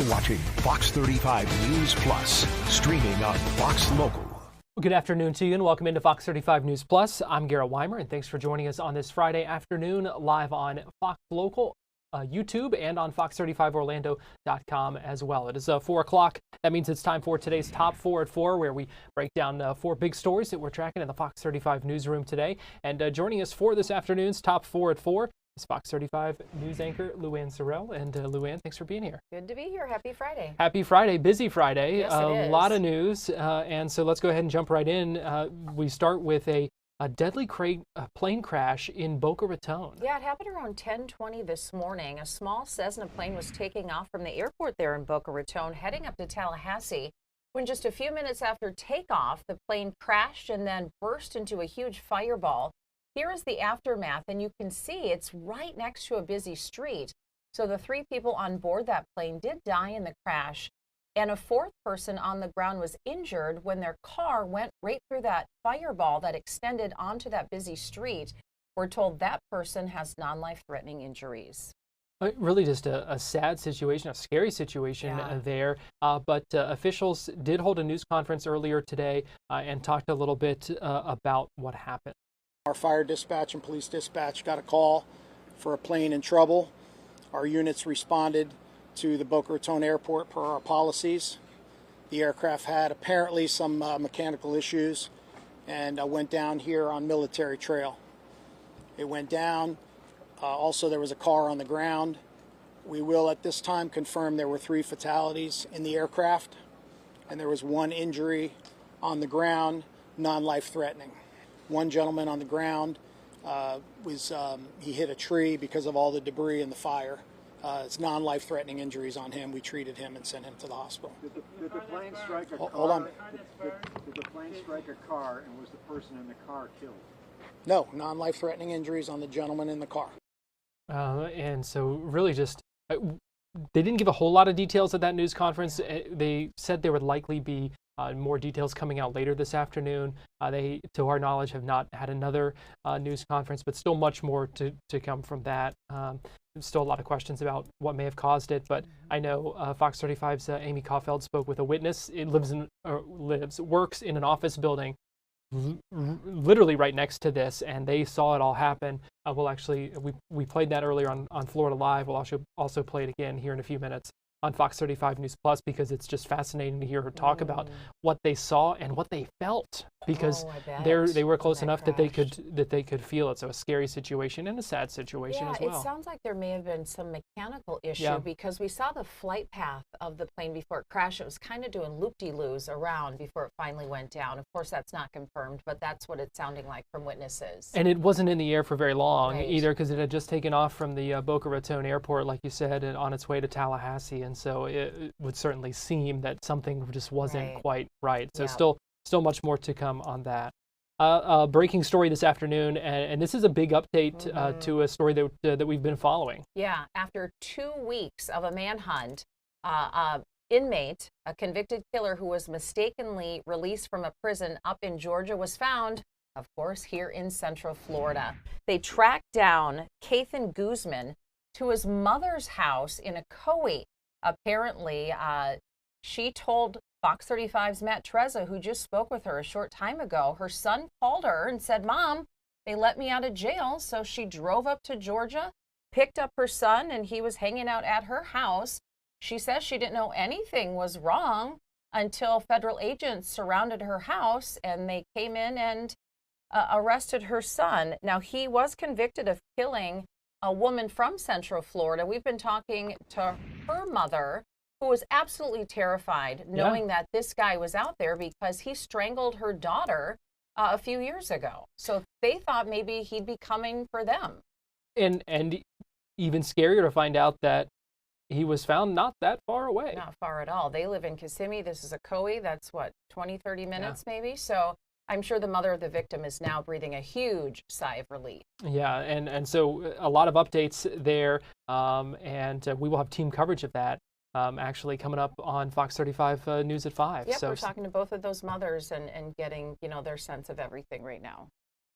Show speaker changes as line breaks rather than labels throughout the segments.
watching Fox 35 News Plus, streaming on Fox Local.
Good afternoon to you and welcome into Fox 35 News Plus. I'm Garrett Wymer and thanks for joining us on this Friday afternoon live on Fox Local, YouTube, and on fox35orlando.com as well. It is 4 o'clock. That means it's time for today's Top 4 at 4, where we break down 4 big stories that we're tracking in the Fox 35 newsroom today. And joining us for this afternoon's Top 4 at 4 is Fox 35 news anchor LuAnne Sorrell. And LuAnne, thanks for being here.
Good to be here. Happy Friday.
Happy Friday. Busy Friday.
Yes, it is.
A lot of news. And so let's go ahead and jump right in. We start with a deadly plane crash in Boca Raton.
Yeah, it happened around 10:20 this morning. A small Cessna plane was taking off from the airport there in Boca Raton, heading up to Tallahassee, when just a few minutes after takeoff, the plane crashed and then burst into a huge fireball. Here is the aftermath, and you can see it's right next to a busy street. So the 3 people on board that plane did die in the crash, and a 4th person on the ground was injured when their car went right through that fireball that extended onto that busy street. We're told that person has non-life-threatening injuries.
Really just a sad situation, a scary situation there. But officials did hold a news conference earlier today and talked a little bit about what happened.
Our fire dispatch and police dispatch got a call for a plane in trouble. Our units responded to the Boca Raton airport per our policies. The aircraft had apparently some mechanical issues and went down here on Military Trail. It went down. Also, there was a car on the ground. We will at this time confirm there were 3 fatalities in the aircraft, and there was 1 injury on the ground, non-life-threatening. 1 gentleman on the ground he hit a tree because of all the debris and the fire. It's non-life-threatening injuries on him. We treated him and sent him to the hospital.
Did the plane strike a car?
Hold on.
Did the plane strike a car, and was the person in the car killed?
No, non-life-threatening injuries on the gentleman in the car.
And so really just, they didn't give a whole lot of details at that news conference. They said there would likely be more details coming out later this afternoon. They, to our knowledge, have not had another news conference, but still much more to come from that. Still a lot of questions about what may have caused it, but I know Fox 35's Amy Caulfield spoke with a witness. It works in an office building literally right next to this, and they saw it all happen. We played that earlier on Florida Live. We'll also play it again here in a few minutes on Fox 35 News Plus, because it's just fascinating to hear her talk about what they saw and what they felt, because they were close enough that they could feel it. So a scary situation and a sad situation as well.
It sounds like there may have been some mechanical issue because we saw the flight path of the plane before it crashed. It was kind of doing loop-de-loos around before it finally went down. Of course, that's not confirmed, but that's what it's sounding like from witnesses.
And it wasn't in the air for very long either, because it had just taken off from the Boca Raton airport, like you said, and on its way to Tallahassee. And so it would certainly seem that something just wasn't quite right. So still much more to come on that. Breaking story this afternoon, and this is a big update to a story that we've been following. Yeah,
after 2 weeks of a manhunt, inmate, a convicted killer who was mistakenly released from a prison up in Georgia, was found, of course, here in Central Florida. They tracked down Kathan Guzman to his mother's house in Ocoee. Apparently, she told Fox 35's Matt Trezza, who just spoke with her a short time ago, her son called her and said, "Mom, they let me out of jail." So she drove up to Georgia, picked up her son, and he was hanging out at her house. She says she didn't know anything was wrong until federal agents surrounded her house, and they came in and arrested her son. Now, he was convicted of killing a woman from Central Florida. We've been talking to her mother, who was absolutely terrified knowing that this guy was out there because he strangled her daughter a few years ago. So they thought maybe he'd be coming for them.
And even scarier to find out that he was found not that far away.
Not far at all. They live in Kissimmee. This is Ocoee. That's what, 20, 30 minutes maybe? So I'm sure the mother of the victim is now breathing a huge sigh of relief.
Yeah, and so a lot of updates there, and we will have team coverage of that actually coming up on Fox 35 News at 5.
Yep, so we're talking to both of those mothers and getting, their sense of everything right now.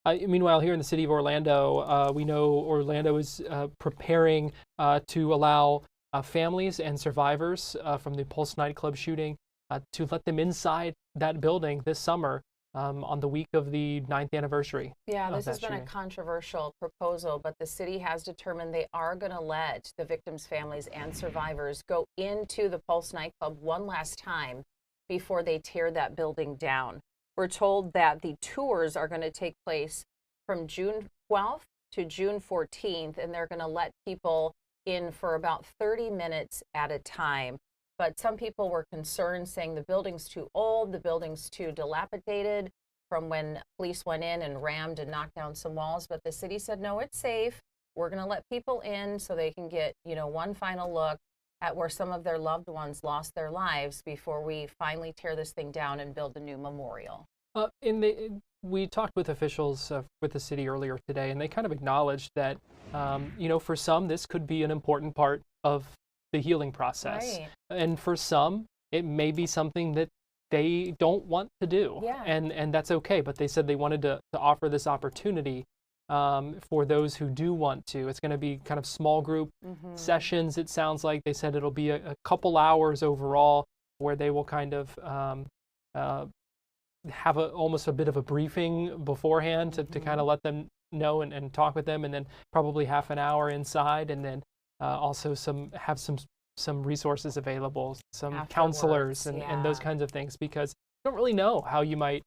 Meanwhile, here in the city of Orlando, we know Orlando is preparing to allow families and survivors from the Pulse nightclub shooting to let them inside that building this summer on the week of the 9th anniversary.
Yeah, this has
shooting.
been a controversial proposal, but the city has determined they are going to let the victims' families and survivors go into the Pulse nightclub one last time before they tear that building down. We're told that the tours are going to take place from June 12th to June 14th, and they're going to let people in for about 30 minutes at a time. But some people were concerned, saying the building's too old, the building's too dilapidated from when police went in and rammed and knocked down some walls. But the city said, no, it's safe. We're going to let people in so they can get, one final look at where some of their loved ones lost their lives before we finally tear this thing down and build a new memorial.
We talked with officials with the city earlier today, and they kind of acknowledged that, for some, this could be an important part of the healing process.
Right.
And for some, it may be something that they don't want to do.
Yeah.
And that's okay. But they said they wanted to offer this opportunity for those who do want to. It's going to be kind of small group sessions, it sounds like. They said it'll be a couple hours overall where they will kind of have almost a bit of a briefing beforehand to kind of let them know and talk with them, and then probably half an hour inside, and then also have some resources available, some
Afterwards,
counselors and those kinds of things, because you don't really know how you might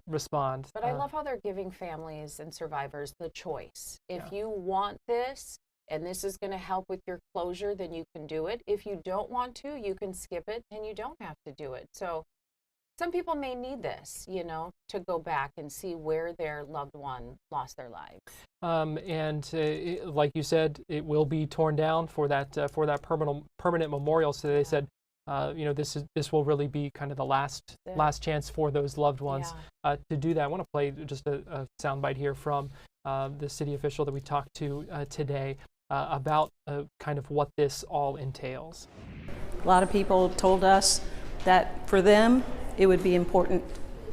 respond.
But I love how they're giving families and survivors the choice. If you want this and this is going to help with your closure, then you can do it. If you don't want to, you can skip it and you don't have to do it. So some people may need this, to go back and see where their loved one lost their lives.
Like you said, it will be torn down for that permanent memorial. So they said, this will really be kind of the last chance for those loved ones to do that. I want to play just a soundbite here from the city official that we talked to today about kind of what this all entails.
A lot of people told us that for them, it would be important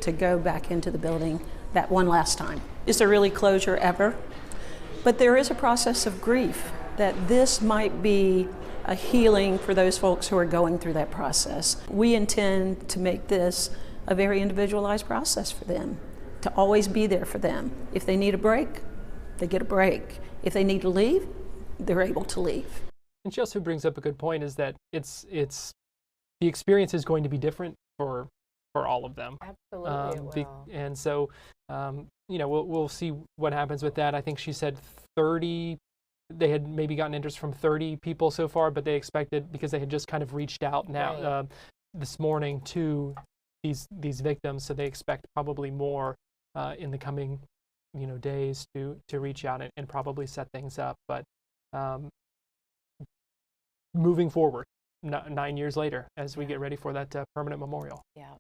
to go back into the building that one last time. Is there really closure ever? But there is a process of grief that this might be a healing for those folks who are going through that process. We intend to make this a very individualized process for them, to always be there for them. If they need a break, they get a break. If they need to leave, they're able to leave.
And she also brings up a good point, is that it's the experience is going to be different for all of them.
Absolutely, it will.
And so, we'll see what happens with that. I think she said 30. They had maybe gotten interest from 30 people so far, but they expected, because they had just kind of reached out now this morning to these victims, so they expect probably more in the coming days to reach out and probably set things up. But moving forward, 9 years later, as we get ready for that permanent memorial.
Yeah.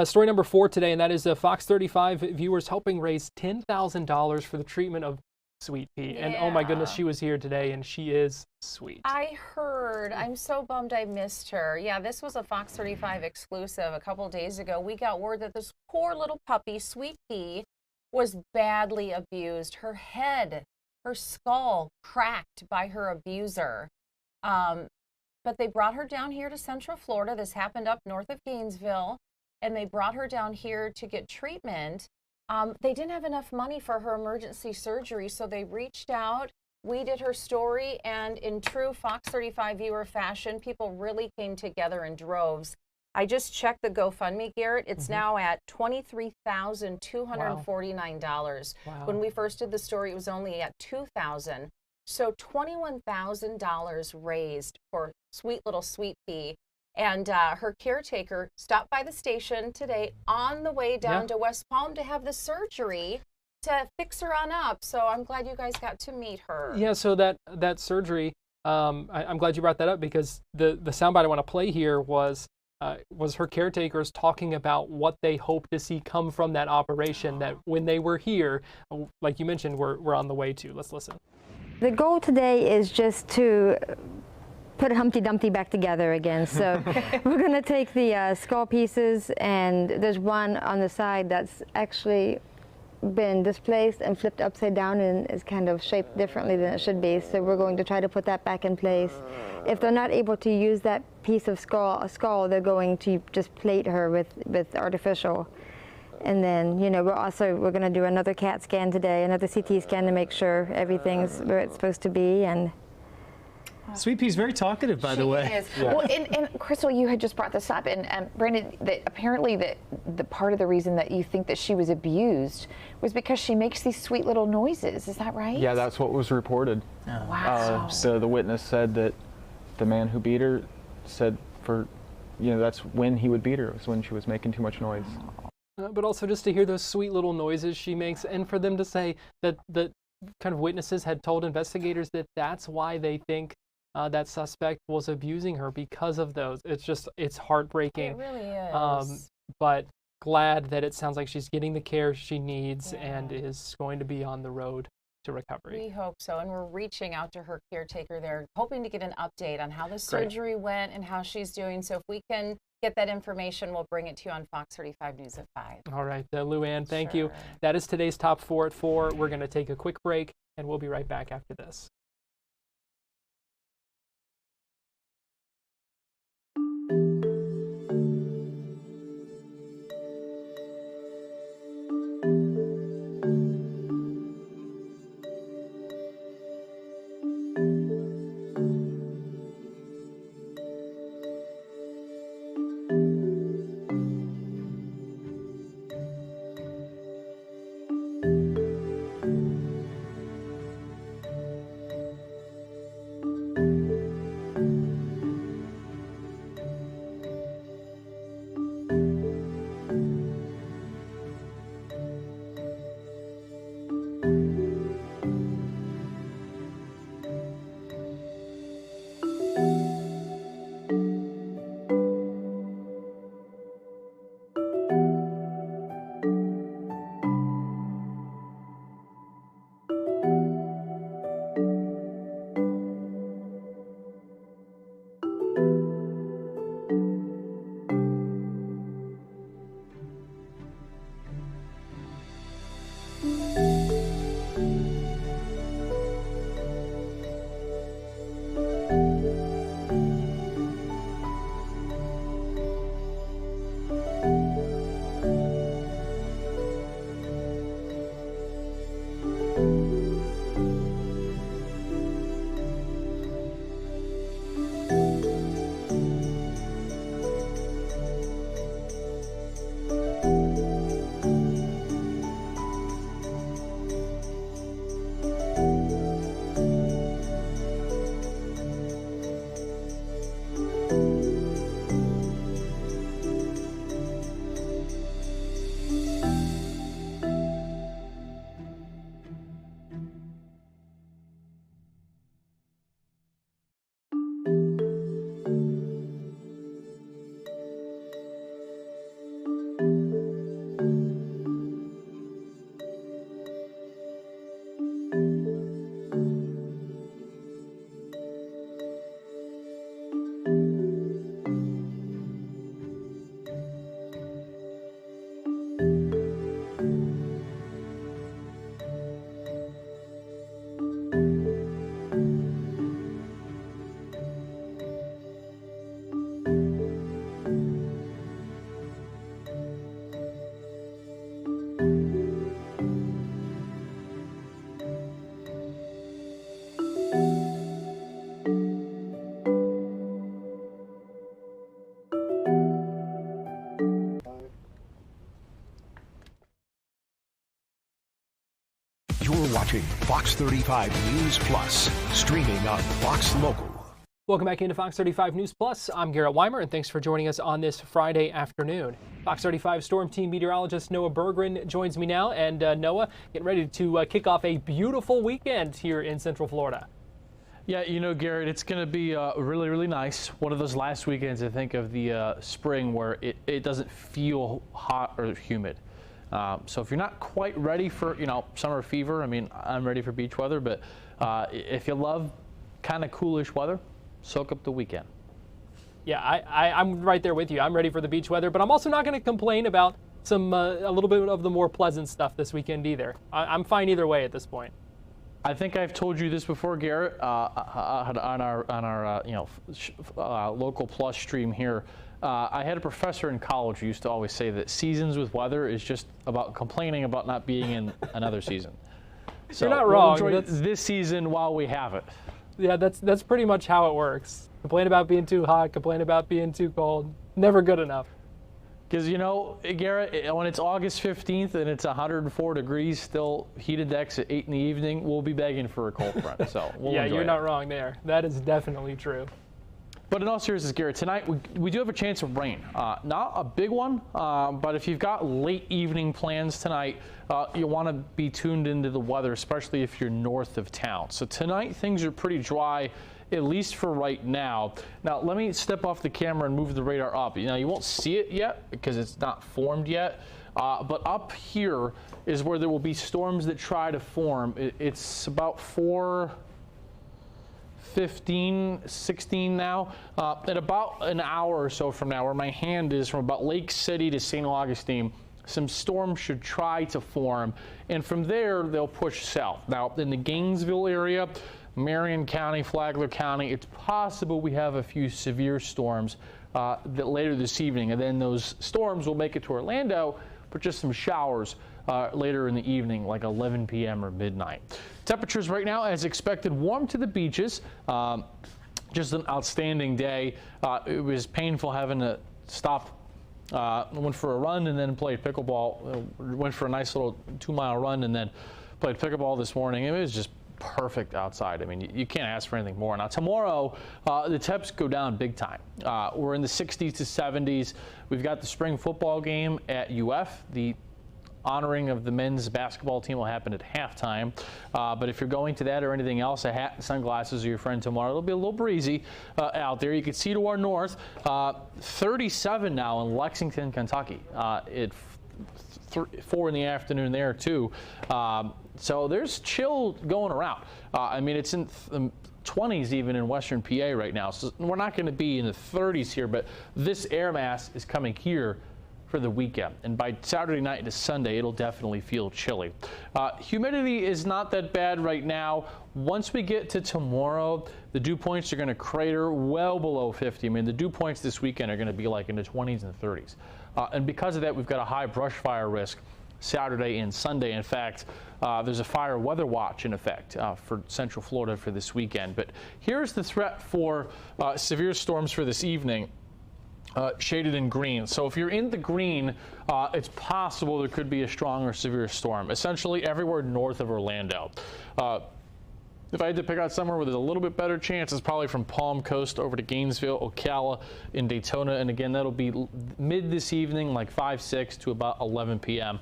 Story number 4 today, and that is Fox 35 viewers helping raise $10,000 for the treatment of Sweet Pea. And oh my goodness, she was here today, and she is sweet.
I heard. I'm so bummed I missed her. Yeah, this was a Fox 35 exclusive a couple days ago. We got word that this poor little puppy, Sweet Pea, was badly abused. Her head, her skull cracked by her abuser. But they brought her down here to Central Florida. This happened up north of Gainesville. And they brought her down here to get treatment. They didn't have enough money for her emergency surgery, so they reached out. We did her story, and in true Fox 35 viewer fashion, people really came together in droves. I just checked the GoFundMe, Garrett. It's now at $23,249.
Wow.
When we first did the story, it was only at $2,000. So $21,000 raised for sweet little Sweet Pea. And her caretaker stopped by the station today on the way down to West Palm to have the surgery to fix her on up. So I'm glad you guys got to meet her.
Yeah, so that surgery, I'm glad you brought that up, because the soundbite I want to play here was her caretakers talking about what they hope to see come from that operation that when they were here, like you mentioned, we're on the way to. Let's listen.
The goal today is just to put Humpty Dumpty back together again. So we're going to take the skull pieces, and there's one on the side that's actually been displaced and flipped upside down and is kind of shaped differently than it should be. So we're going to try to put that back in place. If they're not able to use that piece of skull, they're going to just plate her with artificial. And then, you know, we're going to do another CAT scan today, another CT scan to make sure everything's where it's supposed to be. And
Sweet Pea's very talkative, by the way.
She is. Yeah. Well, and Crystal, you had just brought this up, and Brandon, that apparently the part of the reason that you think that she was abused was because she makes these sweet little noises. Is that right?
Yeah, that's what was reported.
Oh. Wow.
So the witness said that the man who beat her said that's when he would beat her. It was when she was making too much noise.
But also just to hear those sweet little noises she makes, and for them to say that the kind of witnesses had told investigators that that's why they think that suspect was abusing her, because of those. It's heartbreaking.
It really is.
But glad that it sounds like she's getting the care she needs and is going to be on the road to recovery.
We hope so, and we're reaching out to her caretaker there, hoping to get an update on how the surgery went and how she's doing. So if we can get that information, we'll bring it to you on Fox 35 News at 5.
All right, LuAnne, thank you. That is today's Top 4 at 4. We're going to take a quick break, and we'll be right back after this.
You're watching Fox 35 News Plus, streaming on Fox Local.
Welcome back into Fox 35 News Plus. I'm Garrett Wymer, and thanks for joining us on this Friday afternoon. Fox 35 Storm Team meteorologist Noah Berggren joins me now. And Noah, getting ready to kick off a beautiful weekend here in Central Florida.
Yeah, you know, Garrett, it's going to be really, really nice. One of those last weekends, I think, of the spring where it doesn't feel hot or humid. So if you're not quite ready for, summer fever, I mean, I'm ready for beach weather, but if you love kind of coolish weather, soak up the weekend.
Yeah, I'm right there with you. I'm ready for the beach weather, but I'm also not going to complain about some a little bit of the more pleasant stuff this weekend either. I'm fine either way at this point.
I think I've told you this before, Garrett, on our local plus stream here. I had a professor in college who used to always say that seasons with weather is just about complaining about not being in another season. So
you're not wrong.
We'll enjoy this season while we have it.
Yeah, that's pretty much how it works. Complain about being too hot, complain about being too cold. Never good enough.
Because, you know, Garrett, when it's August 15th and it's 104 degrees, still heated decks at 8 in the evening, we'll be begging for a cold front. So we'll
yeah,
enjoy
you're
it.
not wrong there. That is definitely true.
But in all seriousness, Garrett, tonight we do have a chance of rain. Not a big one, but if you've got late evening plans tonight, you want to be tuned into the weather, especially if you're north of town. So tonight things are pretty dry, at least for right now. Now let me step off the camera and move the radar up. Now you won't see it yet because it's not formed yet, but up here is where there will be storms that try to form. It's about 4:15, 16 now. At about an hour or so from now, where my hand is from about Lake City to St. Augustine, some storms should try to form, and from there they'll push south. Now in the Gainesville area, Marion County, Flagler County, it's possible we have a few severe storms that later this evening, and then those storms will make it to Orlando, but just some showers later in the evening, like 11 p.m. or midnight. Temperatures right now, as expected, warm to the beaches. Just an outstanding day. It was painful having to stop. Went for a run and then played pickleball. Went for a nice little 2-mile run and then played pickleball this morning. It was just perfect outside. I mean, you can't ask for anything more. Now tomorrow, the temps go down big time. We're in the 60s to 70s. We've got the spring football game at UF. The honoring of the men's basketball team will happen at halftime. But if you're going to that or anything else, a hat and sunglasses are your friend tomorrow. It'll be a little breezy out there. You can see to our north, 37 now in Lexington, Kentucky. At 4 in the afternoon there too. So there's chill going around. I mean, it's in the 20s even in western PA right now. So we're not going to be in the 30s here, but this air mass is coming here for the weekend. And by Saturday night into Sunday, it'll definitely feel chilly. Humidity is not that bad right now. Once we get to tomorrow, the dew points are going to crater well below 50. I mean, the dew points this weekend are going to be like in the 20s and 30s. And because of that, we've got a high brush fire risk Saturday and Sunday. In fact, there's a fire weather watch in effect for Central Florida for this weekend. But here's the threat for severe storms for this evening. Shaded in green. So if you're in the green, it's possible there could be a strong or severe storm, essentially everywhere north of Orlando. If I had to pick out somewhere where there's a little bit better chance, it's probably from Palm Coast over to Gainesville, Ocala, in Daytona. And again, that'll be mid this evening, like 5, 6 to about 11 p.m.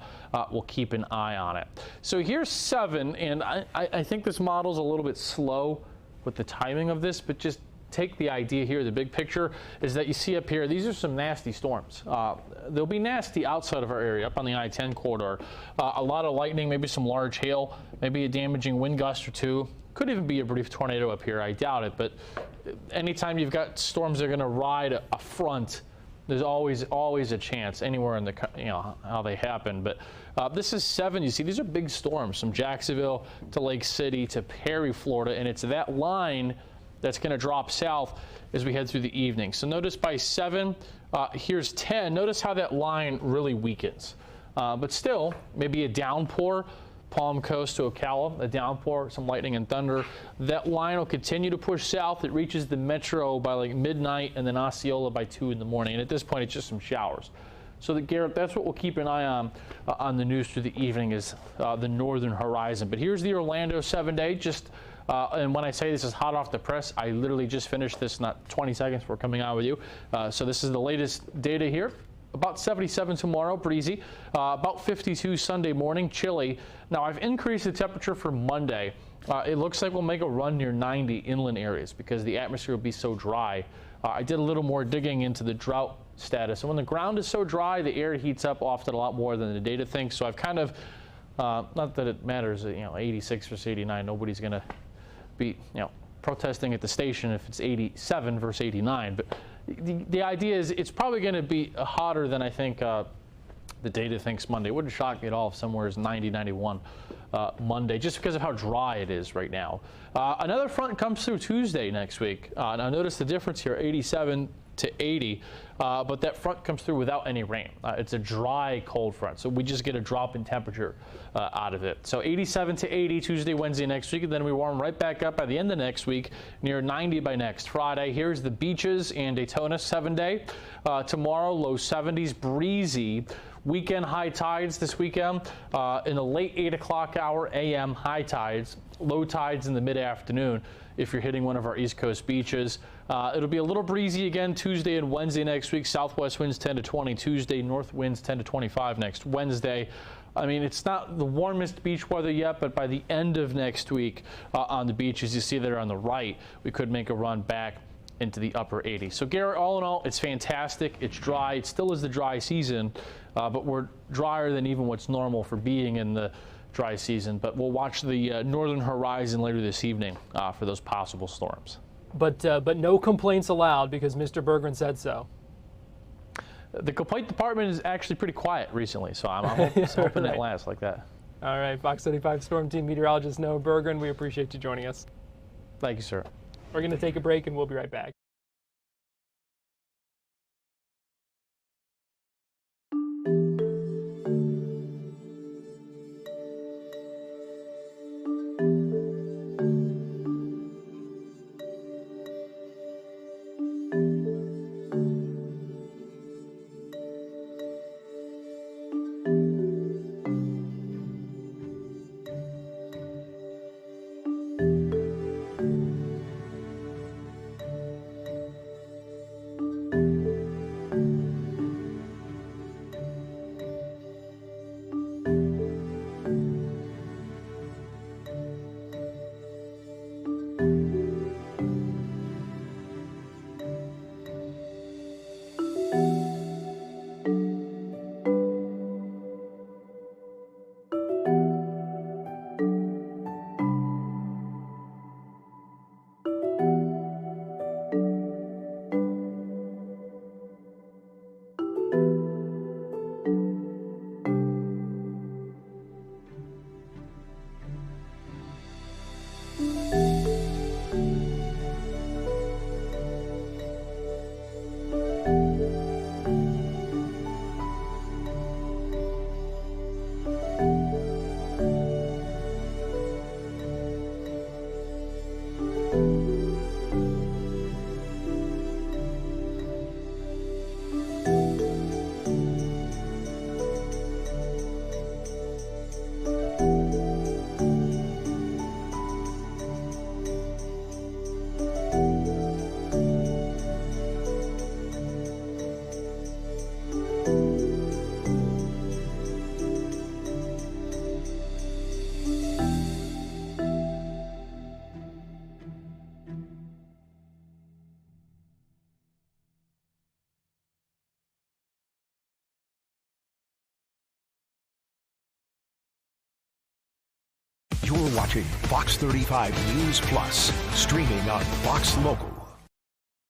We'll keep an eye on it. So here's 7, and I think this model's a little bit slow with the timing of this, but just take the idea here, the big picture is that you see up here, these are some nasty storms. They'll be nasty outside of our area, up on the I-10 corridor. A lot of lightning, maybe some large hail, maybe a damaging wind gust or two. Could even be a brief tornado up here, I doubt it, but anytime you've got storms that are going to ride a front, there's always a chance anywhere in the, how they happen. But this is 7. You see, these are big storms from Jacksonville to Lake City to Perry, Florida, and it's that line that's going to drop south as we head through the evening. So notice by 7, here's 10. Notice how that line really weakens. But still, maybe a downpour, Palm Coast to Ocala, a downpour, some lightning and thunder. That line will continue to push south. It reaches the metro by like midnight and then Osceola by 2 in the morning. And at this point, it's just some showers. So Garrett, that's what we'll keep an eye on the news through the evening is the northern horizon. But here's the Orlando 7-day. Just and when I say this is hot off the press, I literally just finished this not 20 seconds before coming out with you. So this is the latest data here. About 77 tomorrow, breezy. About 52 Sunday morning, chilly. Now I've increased the temperature for Monday. It looks like we'll make a run near 90 inland areas because the atmosphere will be so dry. I did a little more digging into the drought status. And when the ground is so dry, the air heats up often a lot more than the data thinks. So I've kind of, not that it matters, 86 versus 89, nobody's going to be, protesting at the station if it's 87 versus 89. But the idea is it's probably going to be hotter than I think The data thinks Monday. It wouldn't shock me at all if somewhere is 90, 91 Monday, just because of how dry it is right now. Another front comes through Tuesday next week. Now notice the difference here, 87 to 80, but that front comes through without any rain. It's a dry cold front, so we just get a drop in temperature out of it. So 87 to 80 Tuesday, Wednesday next week, and then we warm right back up by the end of next week, near 90 by next Friday. Here's the beaches and Daytona 7-day. Tomorrow, low 70s, breezy. Weekend high tides this weekend in the late 8 o'clock hour a.m. high tides, low tides in the mid-afternoon if you're hitting one of our East Coast beaches. It'll be a little breezy again Tuesday and Wednesday next week. Southwest winds 10 to 20 Tuesday, north winds 10 to 25 next Wednesday. I mean, it's not the warmest beach weather yet, but by the end of next week on the beaches, you see there on the right, we could make a run back into the upper 80s. So Garrett, all in all, it's fantastic. It's dry. It still is the dry season, but we're drier than even what's normal for being in the dry season. But we'll watch the northern horizon later this evening for those possible storms.
But no complaints allowed because Mr. Berggren said so.
The complaint department is actually pretty quiet recently, so I'm hoping it lasts like that.
All right, Fox 35 Storm Team meteorologist Noah Berggren, we appreciate you joining us.
Thank you, sir.
We're going to take a break and we'll be right back.
You're watching Fox 35 News Plus, streaming on Fox Local.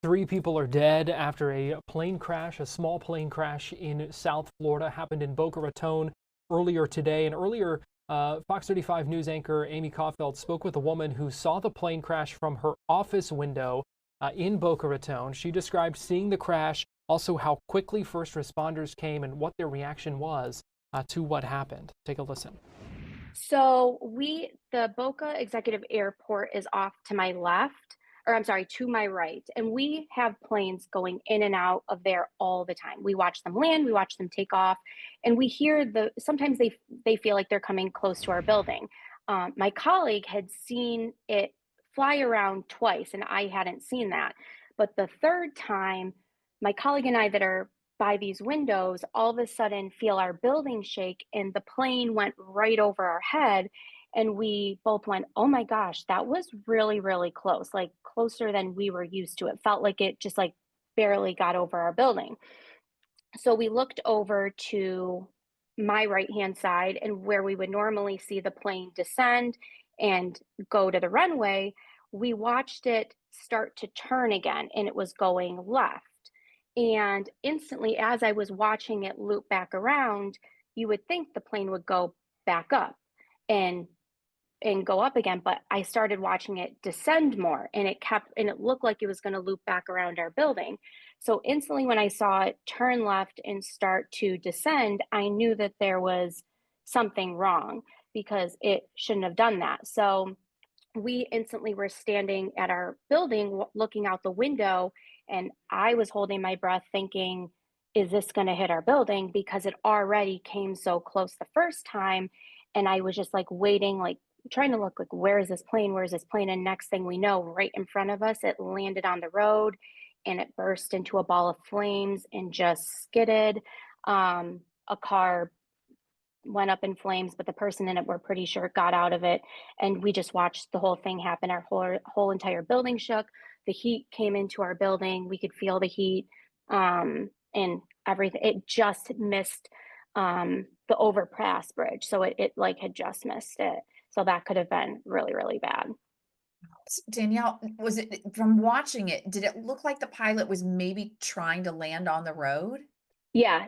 3 people are dead after a plane crash. A small plane crash in South Florida happened in Boca Raton earlier today. And earlier, Fox 35 News anchor Amy Caulfield spoke with a woman who saw the plane crash from her office window in Boca Raton. She described seeing the crash, also how quickly first responders came and what their reaction was to what happened. Take a listen.
So the Boca Executive Airport is off to my left, or I'm sorry, to my right. And we have planes going in and out of there all the time. We watch them land, we watch them take off, and we hear sometimes they feel like they're coming close to our building. My colleague had seen it fly around twice, and I hadn't seen that. But the third time, my colleague and I that are by these windows all of a sudden feel our building shake, and the plane went right over our head, and we both went, oh my gosh, that was really, really close, like closer than we were used to. It felt like it just like barely got over our building. So we looked over to my right hand side, and where we would normally see the plane descend and go to the runway, we watched it start to turn again, and it was going left. And instantly, as I was watching it loop back around, you would think the plane would go back up and go up again, but I started watching it descend more, and it looked like it was going to loop back around our building. So instantly when I saw it turn left and start to descend, I knew that there was something wrong because it shouldn't have done that. So we instantly were standing at our building looking out the window, and I was holding my breath thinking, is this going to hit our building? Because it already came so close the first time. And I was just like waiting, like trying to look like, where is this plane? Where is this plane? And next thing we know, right in front of us, it landed on the road and it burst into a ball of flames and just skidded. A car went up in flames, but the person in it, we're pretty sure, got out of it. And we just watched the whole thing happen. Our whole entire building shook. The heat came into our building. We could feel the heat, and everything. It just missed the overpass bridge. So it like had just missed it. So that could have been really, really bad.
Danielle, was it, from watching it, did it look like the pilot was maybe trying to land on the road?
Yeah,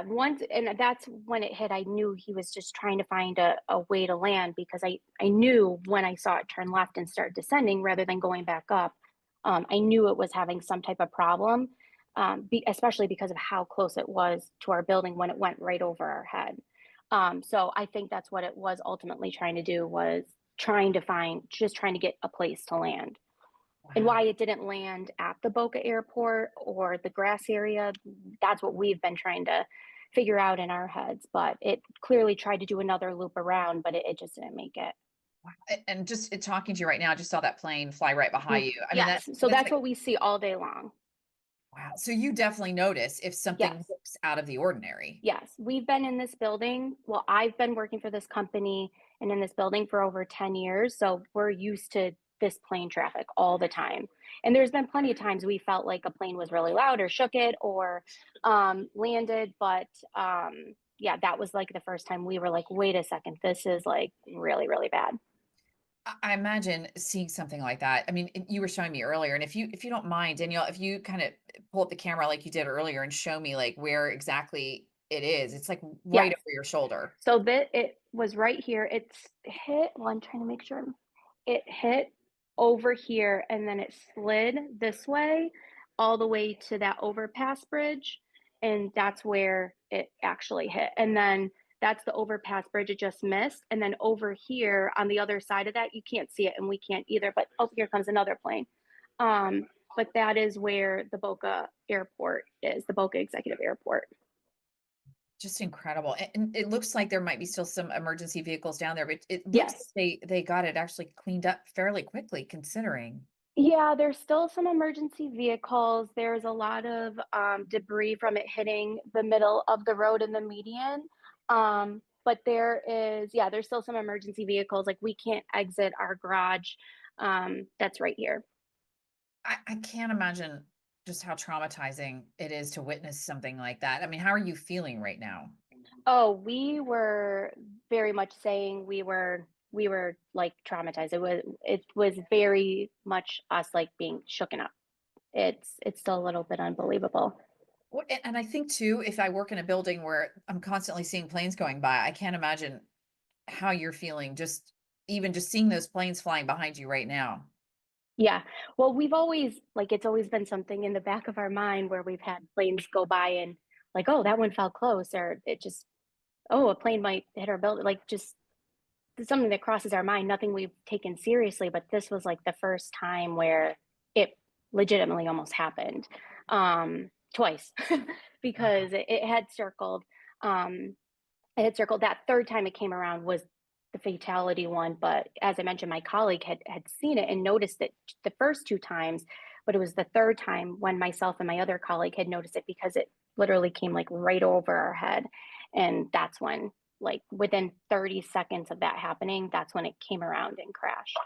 once, and that's when it hit. I knew he was just trying to find a way to land, because I knew when I saw it turn left and start descending rather than going back up. I knew it was having some type of problem, especially because of how close it was to our building when it went right over our head. So I think that's what it was ultimately trying to do, was trying to get a place to land. And why it didn't land at the Boca airport or the grass area, that's what we've been trying to figure out in our heads. But it clearly tried to do another loop around, but it just didn't make it.
And just talking to you right now, I just saw that plane fly right behind you. I mean,
Yes, so that's
like,
what we see all day long.
wow. So you definitely notice if something
Yes.
looks out of the ordinary.
Yes, we've been in this building. Well, I've been working for this company and in this building for over 10 years. So we're used to this plane traffic all the time. And there's been plenty of times we felt like a plane was really loud or shook it or landed. But yeah, that was like the first time we were like, wait a second, this is like really, really bad.
I imagine seeing something like that. I mean, you were showing me earlier, and if you don't mind, Danielle, if you kind of pull up the camera like you did earlier and show me like where exactly it is, it's like right
Yes.
over your shoulder.
So that it was right here. It's hit. Well, I'm trying to make sure. It hit over here and then it slid this way all the way to that overpass bridge. And that's where it actually hit. And then that's the overpass bridge it just missed. And then over here on the other side of that, you can't see it and we can't either. But oh, here comes another plane. But that is where the Boca airport is, the Boca Executive Airport.
Just incredible. And it looks like there might be still some emergency vehicles down there, but it looks
Yes.
like they got it actually cleaned up fairly quickly considering.
Yeah, there's still some emergency vehicles. There's a lot of debris from it hitting the middle of the road in the median. But there's still some emergency vehicles. Like we can't exit our garage. That's right here.
I can't imagine just how traumatizing it is to witness something like that. I mean, how are you feeling right now?
Oh, we were very much saying we were like traumatized. It was very much us like being shooken up. It's still a little bit unbelievable.
And I think too, if I work in a building where I'm constantly seeing planes going by, I can't imagine how you're feeling just even just seeing those planes flying behind you right now.
Yeah. Well, we've always like it's always been something in the back of our mind where we've had planes go by and like, oh, that one fell close, or it just, oh, a plane might hit our building. Like just something that crosses our mind, nothing we've taken seriously, but this was like the first time where it legitimately almost happened. Twice because it had circled. It had circled. That third time it came around was the fatality one, but as I mentioned, my colleague had seen it and noticed it the first two times, but it was the third time when myself and my other colleague had noticed it because it literally came like right over our head. And that's when, like within 30 seconds of that happening, that's when it came around and crashed.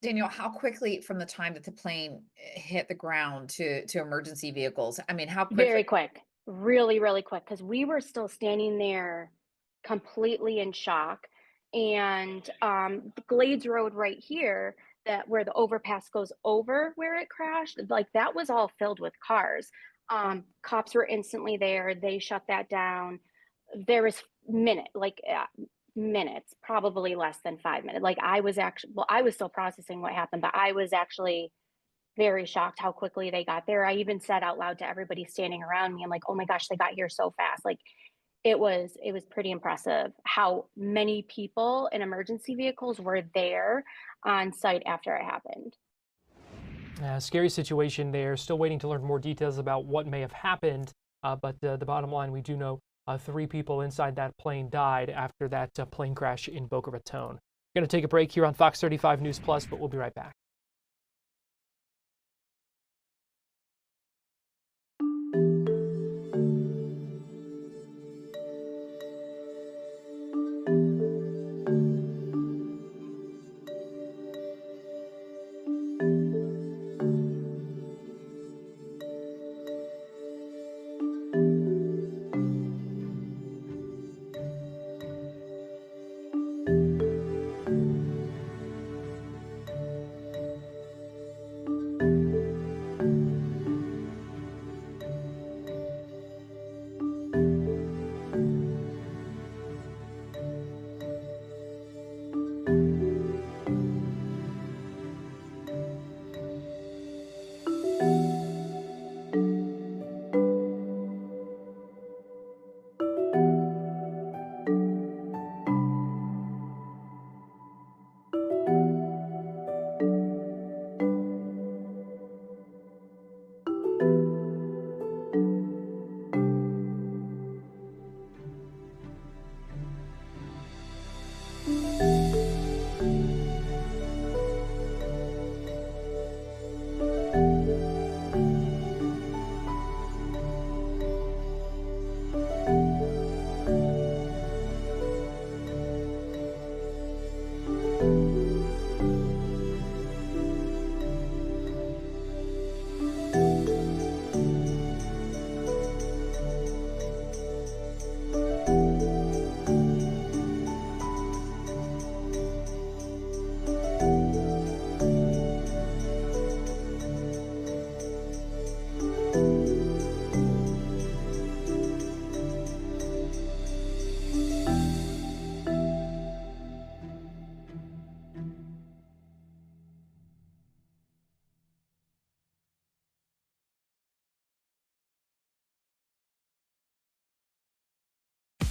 Daniel, how quickly from the time that the plane hit the ground to emergency vehicles? I mean, how quickly?
Very quick, really, really quick, because we were still standing there completely in shock. And the Glades Road right here, that where the overpass goes over where it crashed, like that was all filled with cars. Cops were instantly there. They shut that down. There was minutes, probably less than 5 minutes. Like I was still processing what happened, but I was actually very shocked how quickly they got there. I even said out loud to everybody standing around me, I'm like, oh my gosh, they got here so fast. Like it was pretty impressive how many people in emergency vehicles were there on site after it happened.
Scary situation there. Still waiting to learn more details about what may have happened. But the bottom line, we do know 3 people inside that plane died after that plane crash in Boca Raton. We're going to take a break here on Fox 35 News Plus, but we'll be right back.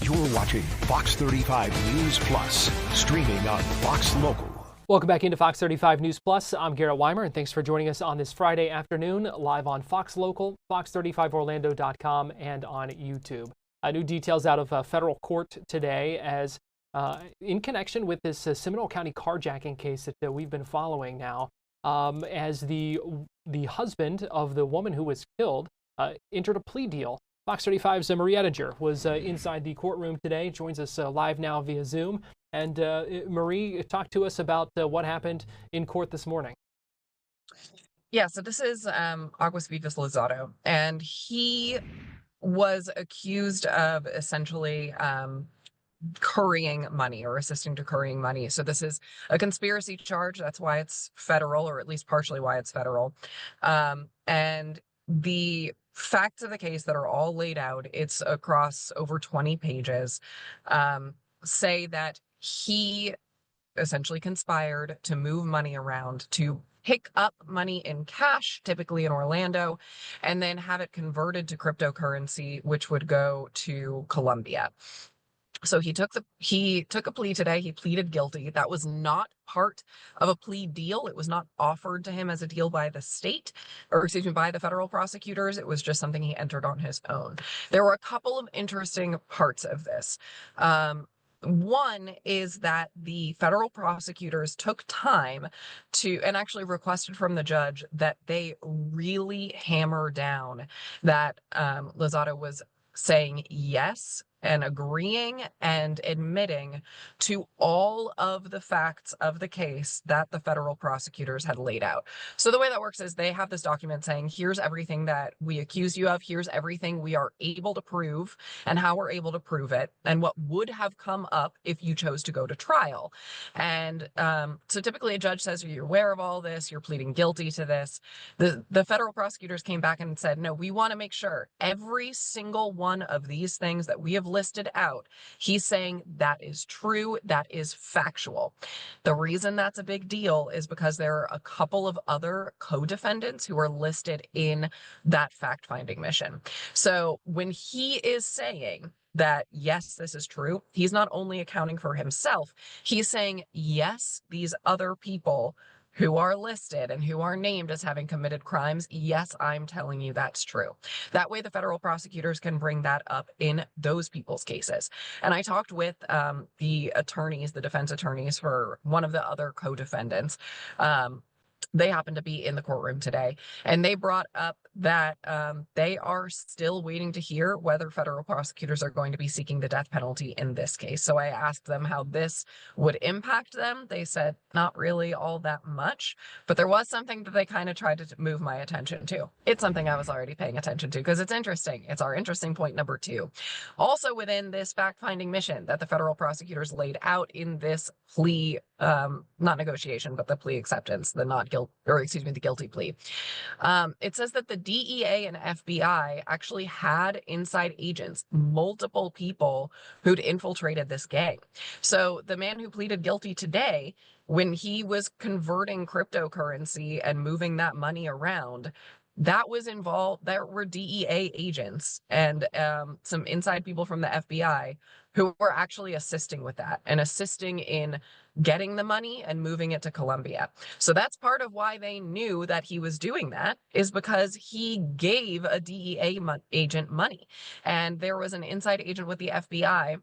You're watching Fox 35 News Plus, streaming on Fox Local.
Welcome back into Fox 35 News Plus. I'm Garrett Wymer, and thanks for joining us on this Friday afternoon, live on Fox Local, fox35orlando.com, and on YouTube. New details out of federal court today as in connection with this Seminole County carjacking case that we've been following now, as the husband of the woman who was killed entered a plea deal. Fox 35's Marie Ettinger was inside the courtroom today, joins us live now via Zoom. And Marie, talk to us about what happened in court this morning.
Yeah, so this is Aguas Vivas Lozado, and he was accused of essentially currying money or assisting to currying money. So this is a conspiracy charge. That's why it's federal, or at least partially why it's federal. And the facts of the case that are all laid out, it's across over 20 pages, say that he essentially conspired to move money around, to pick up money in cash, typically in Orlando, and then have it converted to cryptocurrency, which would go to Colombia. So he took a plea today. He pleaded guilty. That was not part of a plea deal. It was not offered to him as a deal by the state, or excuse me, by the federal prosecutors. It was just something he entered on his own. There were a couple of interesting parts of this. One is that the federal prosecutors took time to, and actually requested from the judge, that they really hammer down that Lozado was saying yes and agreeing and admitting to all of the facts of the case that the federal prosecutors had laid out. So the way that works is they have this document saying, here's everything that we accuse you of, here's everything we are able to prove and how we're able to prove it, and what would have come up if you chose to go to trial. And so typically a judge says, are you aware of all this? You're pleading guilty to this. The federal prosecutors came back and said, no, we want to make sure every single one of these things that we have listed out, he's saying that is true, that is factual. The reason that's a big deal is because there are a couple of other co-defendants who are listed in that fact-finding mission. So when he is saying that, yes, this is true, he's not only accounting for himself, he's saying, yes, these other people who are listed and who are named as having committed crimes, yes, I'm telling you that's true. That way the federal prosecutors can bring that up in those people's cases. And I talked with the attorneys, the defense attorneys for one of the other co-defendants. They happen to be in the courtroom today, and they brought up that they are still waiting to hear whether federal prosecutors are going to be seeking the death penalty in this case. So I asked them how this would impact them. They said not really all that much, but there was something that they kind of tried to move my attention to. It's something I was already paying attention to because it's interesting. It's our interesting point number 2. Also within this fact-finding mission that the federal prosecutors laid out in this plea, not negotiation, but the plea acceptance, the the guilty plea. It says that the DEA and FBI actually had inside agents, multiple people who'd infiltrated this gang. So the man who pleaded guilty today, when he was converting cryptocurrency and moving that money around, that was involved. There were DEA agents and some inside people from the FBI who were actually assisting with that and assisting in getting the money and moving it to Colombia. So that's part of why they knew that he was doing that, is because he gave a DEA agent money. And there was an inside agent with the FBI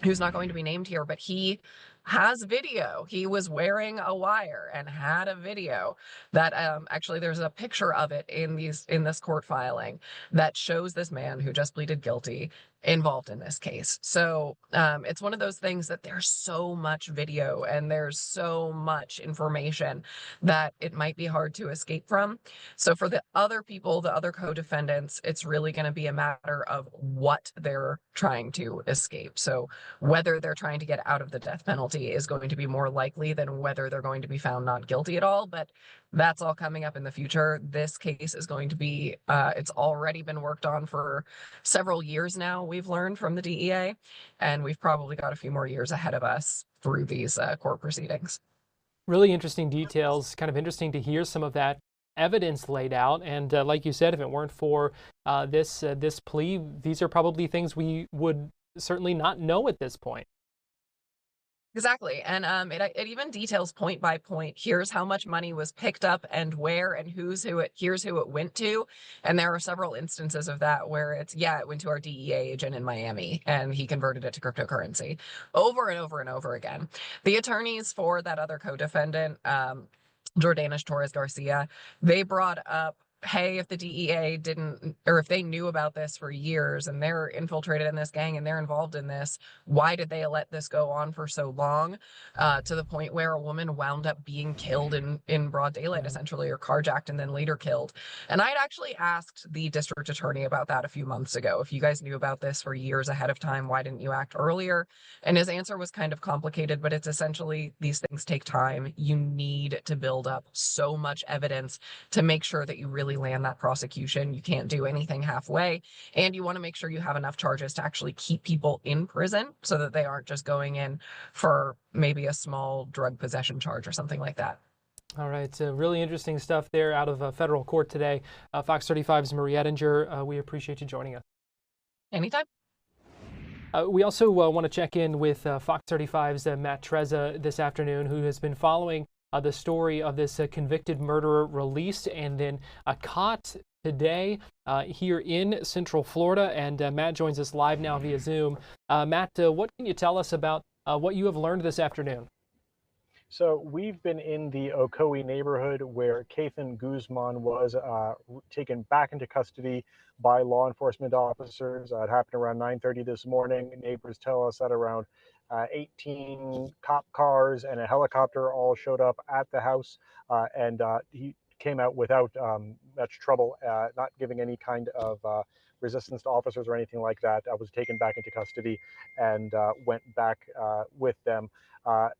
who's not going to be named here, but he has video. He was wearing a wire and had a video that actually there's a picture of it in this court filing that shows this man who just pleaded guilty involved in this case. So it's one of those things that there's so much video and there's so much information that it might be hard to escape from. So for the other people, the other co-defendants, it's really going to be a matter of what they're trying to escape. So whether they're trying to get out of the death penalty is going to be more likely than whether they're going to be found not guilty at all. But that's all coming up in the future. This case is going to be, it's already been worked on for several years now, we've learned from the DEA, and we've probably got a few more years ahead of us through these court proceedings.
Really interesting details, kind of interesting to hear some of that evidence laid out. And like you said, if it weren't for this plea, these are probably things we would certainly not know at this point.
Exactly. And it even details point by point. Here's how much money was picked up and where and here's who it went to. And there are several instances of that where it went to our DEA agent in Miami and he converted it to cryptocurrency over and over and over again. The attorneys for that other co-defendant, Jordanish Torres Garcia, they brought up, hey, if the DEA didn't, or if they knew about this for years and they're infiltrated in this gang and they're involved in this, why did they let this go on for so long, to the point where a woman wound up being killed in broad daylight, essentially, or carjacked and then later killed? And I'd actually asked the district attorney about that a few months ago. If you guys knew about this for years ahead of time, why didn't you act earlier? And his answer was kind of complicated, but it's essentially, these things take time. You need to build up so much evidence to make sure that you really land that prosecution. You can't do anything halfway, and you want to make sure you have enough charges to actually keep people in prison so that they aren't just going in for maybe a small drug possession charge or something like that.
All right, so really interesting stuff there out of federal court today. Fox 35's Marie Ettinger, we appreciate you joining us.
Anytime.
We also want to check in with Fox 35's Matt Trezza this afternoon, who has been following the story of this convicted murderer released and then caught today here in Central Florida. And Matt joins us live now via Zoom. Matt, what can you tell us about what you have learned this afternoon?
So we've been in the Ocoee neighborhood where Kathan Guzman was taken back into custody by law enforcement officers. It happened around 9:30 this morning. Neighbors tell us that around 18 cop cars and a helicopter all showed up at the house, and he came out without much trouble, not giving any kind of resistance to officers or anything like that. I was taken back into custody and went back with them.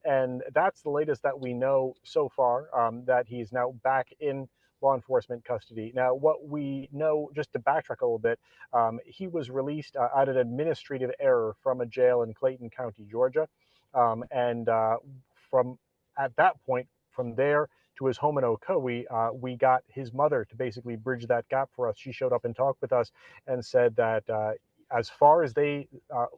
And that's the latest that we know so far, that he's now back in law enforcement custody. Now, what we know, just to backtrack a little bit, he was released out of an administrative error from a jail in Clayton County, Georgia. And from at that point, from there to his home in Ocoee, we got his mother to basically bridge that gap for us. She showed up and talked with us and said that as far as they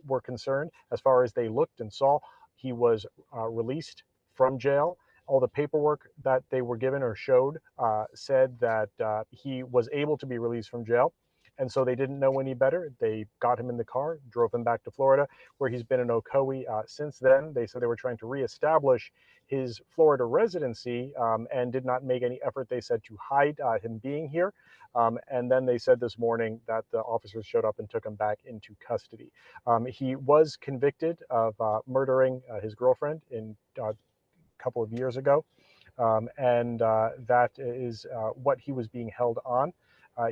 were concerned, as far as they looked and saw, he was released from jail. All the paperwork that they were given or showed said that he was able to be released from jail. And so they didn't know any better. They got him in the car, drove him back to Florida, where he's been in Ocoee since then. They said they were trying to reestablish his Florida residency and did not make any effort, they said, to hide him being here. And then they said this morning that the officers showed up and took him back into custody. He was convicted of murdering his girlfriend in a couple of years ago. And that is what he was being held on.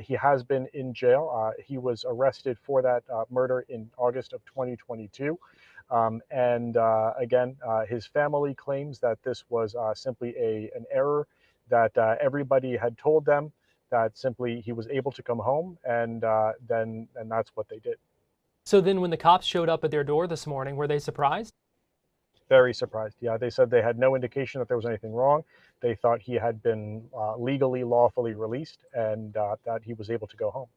He has been in jail. He was arrested for that murder in August of 2022. And again, his family claims that this was simply an error, that everybody had told them that simply he was able to come home, and that's what they did.
So then when the cops showed up at their door this morning, were they surprised?
Very surprised. Yeah, they said they had no indication that there was anything wrong. They thought he had been legally, lawfully released, and that he was able to go home.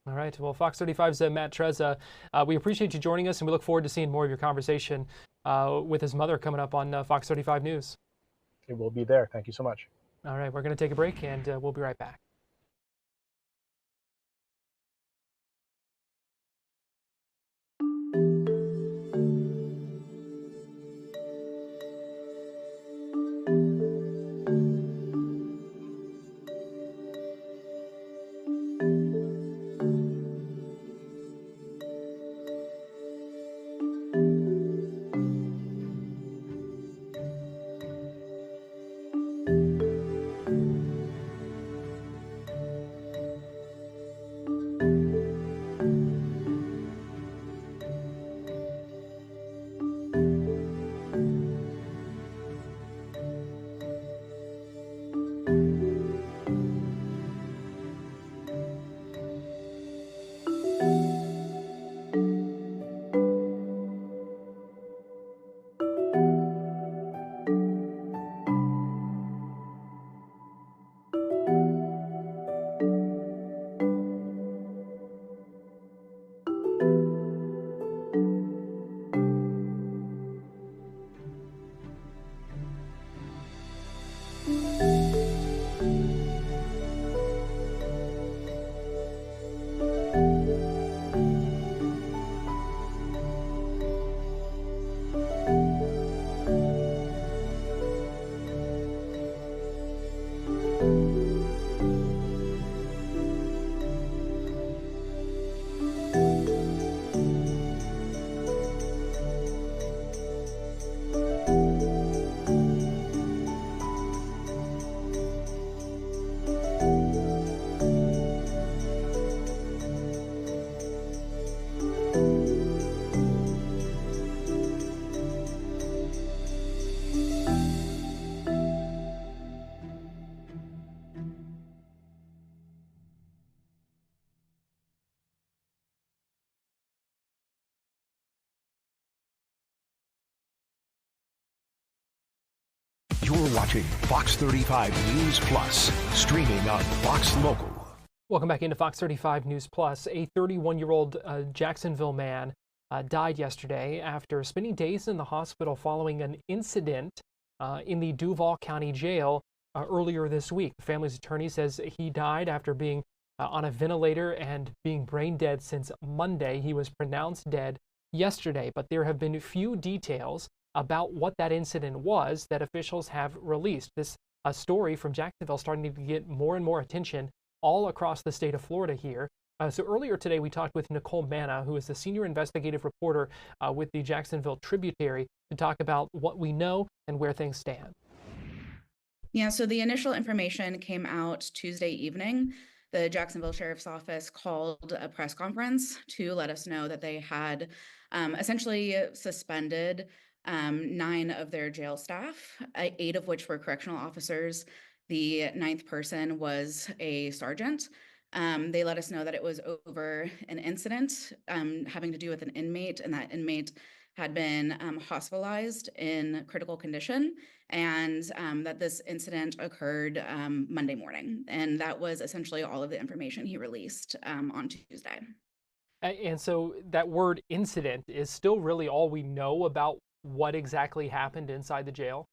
All right. Well, Fox 35's Matt Trezza, we appreciate you joining us, and we look forward to seeing more of your conversation with his mother coming up on Fox 35 News.
It will be there. Thank you so much.
All right. We're going to take a break, and we'll be right back.
You're watching Fox 35 News Plus, streaming on Fox Local.
Welcome back into Fox 35 News Plus. A 31-year-old Jacksonville man died yesterday after spending days in the hospital following an incident in the Duval County Jail earlier this week. The family's attorney says he died after being on a ventilator and being brain dead since Monday. He was pronounced dead yesterday, but there have been few details about what that incident was that officials have released. This a story from Jacksonville starting to get more and more attention all across the state of Florida here. So earlier today, we talked with Nicole Manna, who is the senior investigative reporter with the Jacksonville Tributary, to talk about what we know and where things stand.
Yeah, so the initial information came out Tuesday evening. The Jacksonville Sheriff's Office called a press conference to let us know that they had essentially suspended 9 of their jail staff, 8 of which were correctional officers. The 9th person was a sergeant. They let us know that it was over an incident having to do with an inmate, and that inmate had been hospitalized in critical condition, and that this incident occurred Monday morning. And that was essentially all of the information he released on Tuesday.
And so that word incident is still really all we know about what exactly happened inside the jail?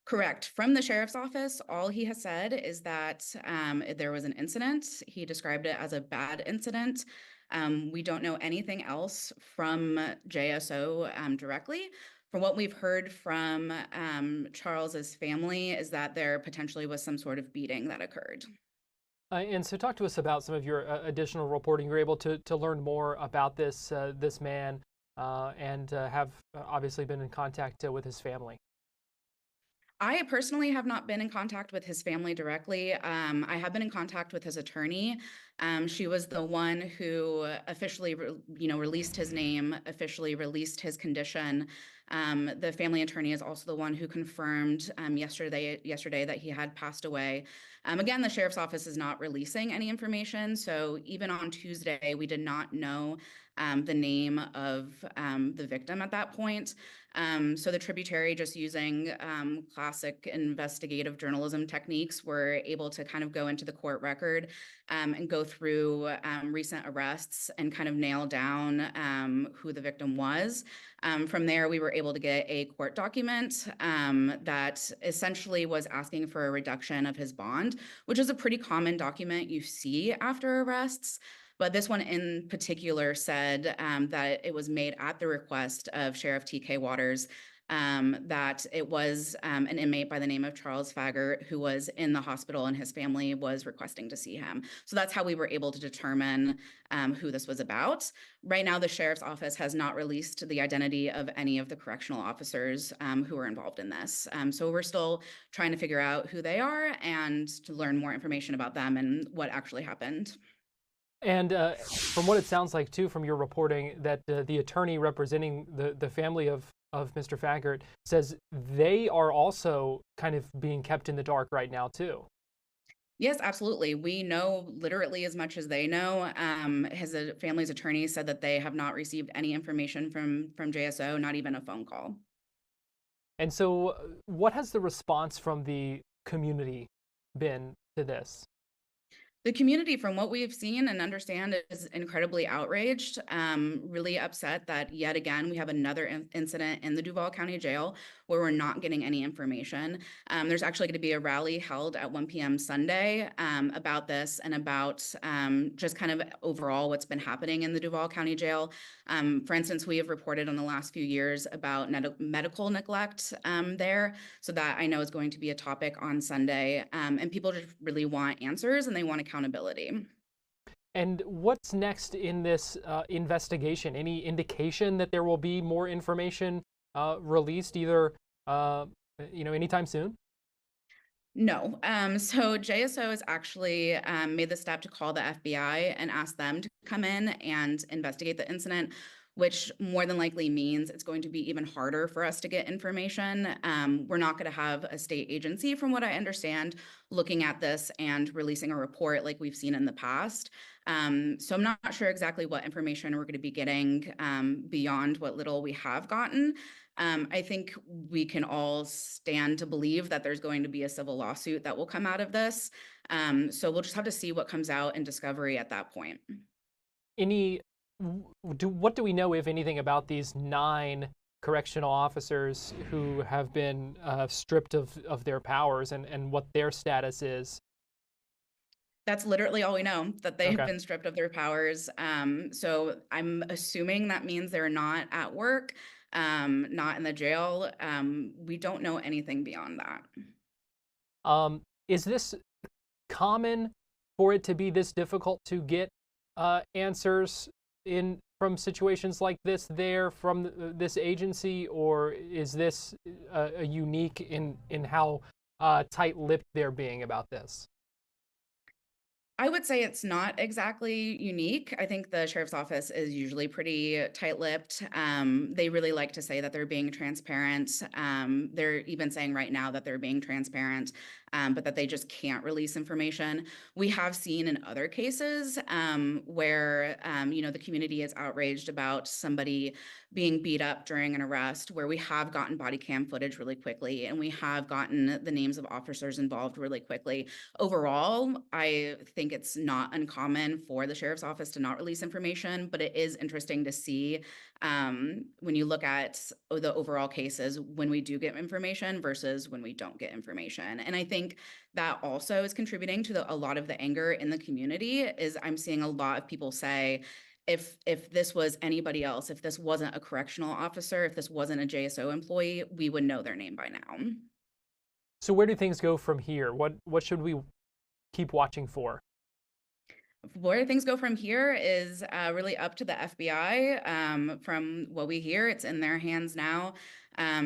Correct. From the sheriff's office, all he has said is that there was an incident. He described it as a bad incident. We don't know anything else from JSO directly. From what we've heard from Charles's family is that there potentially was some sort of beating that occurred.
And so talk to us about some of your additional reporting. You were able to learn more about this man and have obviously been in contact with his family.
I personally have not been in contact with his family directly. I have been in contact with his attorney. She was the one who officially, released his name, officially released his condition. The family attorney is also the one who confirmed yesterday that he had passed away. Again, the sheriff's office is not releasing any information. So even on Tuesday, we did not know the name of the victim at that point. So the Tributary, just using classic investigative journalism techniques, were able to kind of go into the court record and go through recent arrests and kind of nail down who the victim was. From there, we were able to get a court document that essentially was asking for a reduction of his bond, which is a pretty common document you see after arrests. But this one in particular said that it was made at the request of Sheriff T.K. Waters, that it was an inmate by the name of Charles Faggart who was in the hospital and his family was requesting to see him. So that's how we were able to determine who this was about. Right now, the sheriff's office has not released the identity of any of the correctional officers who were involved in this. So we're still trying to figure out who they are and to learn more information about them and what actually happened.
And from what it sounds like, too, from your reporting, that the attorney representing the family of Mr. Faggart says they are also kind of being kept in the dark right now, too.
Yes, absolutely. We know literally as much as they know. His family's attorney said that they have not received any information from JSO, not even a phone call.
And so what has the response from the community been to this?
The community, from what we've seen and understand, is incredibly outraged, really upset that yet again we have another incident in the Duval County Jail where we're not getting any information. There's actually going to be a rally held at 1 p.m. Sunday about this and about just kind of overall what's been happening in the Duval County Jail. For instance, we have reported in the last few years about medical neglect there. So that I know is going to be a topic on Sunday. And people just really want answers and they want accountability.
And what's next in this investigation? Any indication that there will be more information released either, anytime soon?
No. So JSO has actually made the step to call the FBI and ask them to come in and investigate the incident, which more than likely means it's going to be even harder for us to get information. We're not going to have a state agency, from what I understand, looking at this and releasing a report like we've seen in the past. So I'm not sure exactly what information we're going to be getting beyond what little we have gotten. I think we can all stand to believe that there's going to be a civil lawsuit that will come out of this. So we'll just have to see what comes out in discovery at that point.
What do we know, if anything, about these 9 correctional officers who have been stripped of their powers and what their status is?
That's literally all we know, that they have been stripped of their powers. So I'm assuming that means they're not at work. not in the jail. We don't know anything beyond that.
Is this common for it to be this difficult to get answers from situations like this there from this agency, or is this a unique in how tight-lipped they're being about this?
I would say it's not exactly unique. I think the sheriff's office is usually pretty tight-lipped. They really like to say that they're being transparent. They're even saying right now that they're being transparent, but that they just can't release information. We have seen in other cases where the community is outraged about somebody being beat up during an arrest, where we have gotten body cam footage really quickly, and we have gotten the names of officers involved really quickly. Overall, I think it's not uncommon for the sheriff's office to not release information, but it is interesting to see when you look at the overall cases when we do get information versus when we don't get information. And I think that also is contributing to a lot of the anger in the community. Is I'm seeing a lot of people say, if this was anybody else, if this wasn't a correctional officer, if this wasn't a JSO employee, we would know their name by now.
So where do things go from here? What should we keep watching for?
Where things go from here is really up to the FBI. From what we hear, it's in their hands now.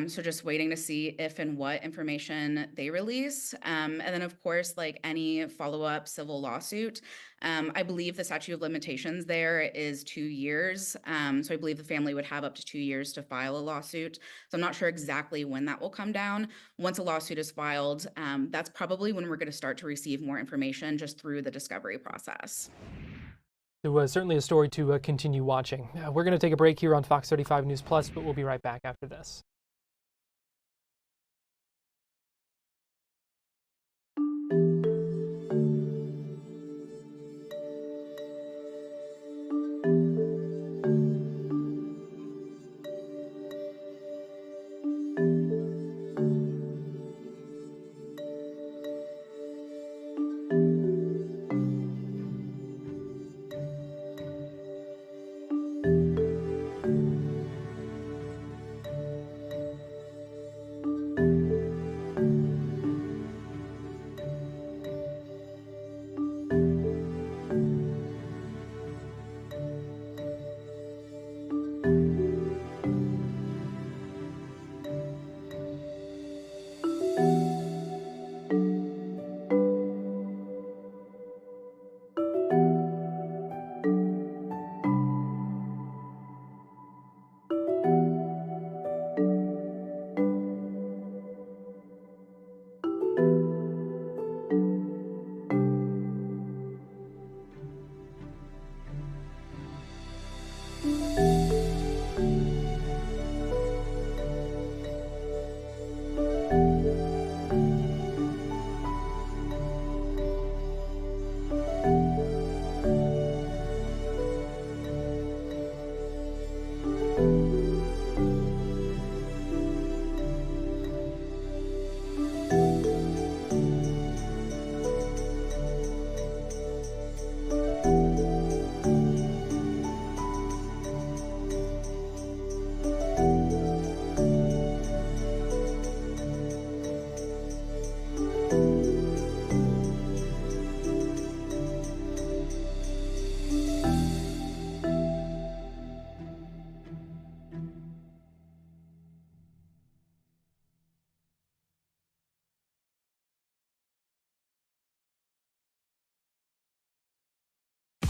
So just waiting to see if and what information they release. And then, of course, like any follow-up civil lawsuit, I believe the statute of limitations there is 2 years. So I believe the family would have up to 2 years to file a lawsuit. So I'm not sure exactly when that will come down. Once a lawsuit is filed, that's probably when we're going to start to receive more information just through the discovery process.
So certainly a story to continue watching. We're going to take a break here on Fox 35 News Plus, but we'll be right back after this.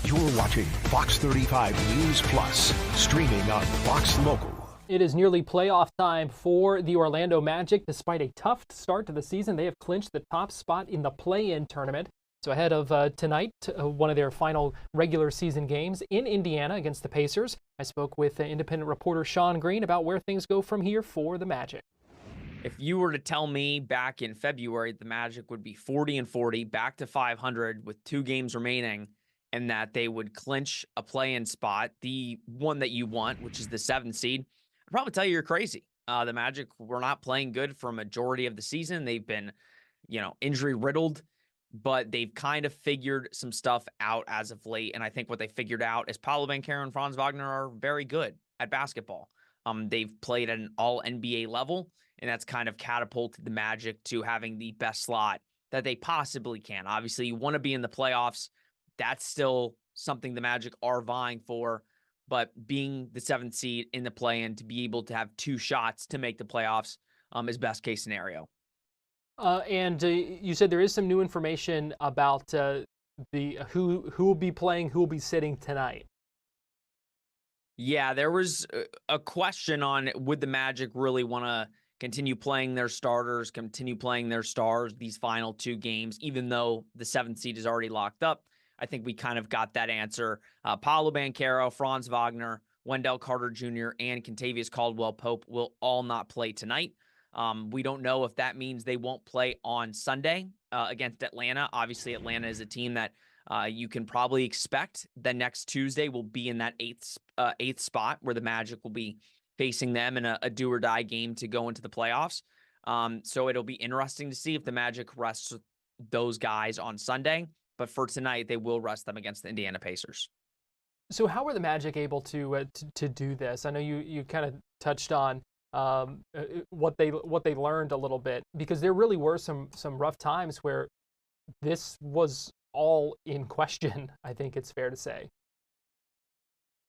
You're watching Fox 35 News Plus, streaming on Fox Local.
It is nearly playoff time for the Orlando Magic. Despite a tough start to the season, they have clinched the top spot in the play-in tournament. So ahead of tonight, one of their final regular season games in Indiana against the Pacers, I spoke with independent reporter Sean Green about where things go from here for the Magic.
If you were to tell me back in February the Magic would be 40-40, back to 500 with 2 games remaining, and that they would clinch a play-in spot, the one that you want, which is the 7th seed, I'd probably tell you you're crazy. The Magic were not playing good for a majority of the season. They've been, injury riddled, but they've kind of figured some stuff out as of late. And I think what they figured out is Paolo Banchero and Franz Wagner are very good at basketball. They've played at an all NBA level, and that's kind of catapulted the Magic to having the best slot that they possibly can. Obviously, you want to be in the playoffs. That's still something the Magic are vying for. But being the 7th seed in the play-in to be able to have 2 shots to make the playoffs is best case scenario.
And you said there is some new information about who will be playing, who will be sitting tonight.
Yeah, there was a question on would the Magic really want to continue playing their starters, continue playing their stars these final 2 games, even though the 7th seed is already locked up. I think we kind of got that answer. Paolo Banchero, Franz Wagner, Wendell Carter Jr., and Kentavious Caldwell-Pope will all not play tonight. We don't know if that means they won't play on Sunday against Atlanta. Obviously, Atlanta is a team that you can probably expect the next Tuesday will be in that eighth spot where the Magic will be facing them in a do or die game to go into the playoffs. So it'll be interesting to see if the Magic rests those guys on Sunday. But for tonight, they will rest them against the Indiana Pacers.
So how were the Magic able to do this? I know you kind of touched on what they learned a little bit, because there really were some rough times where this was all in question, I think it's fair to say.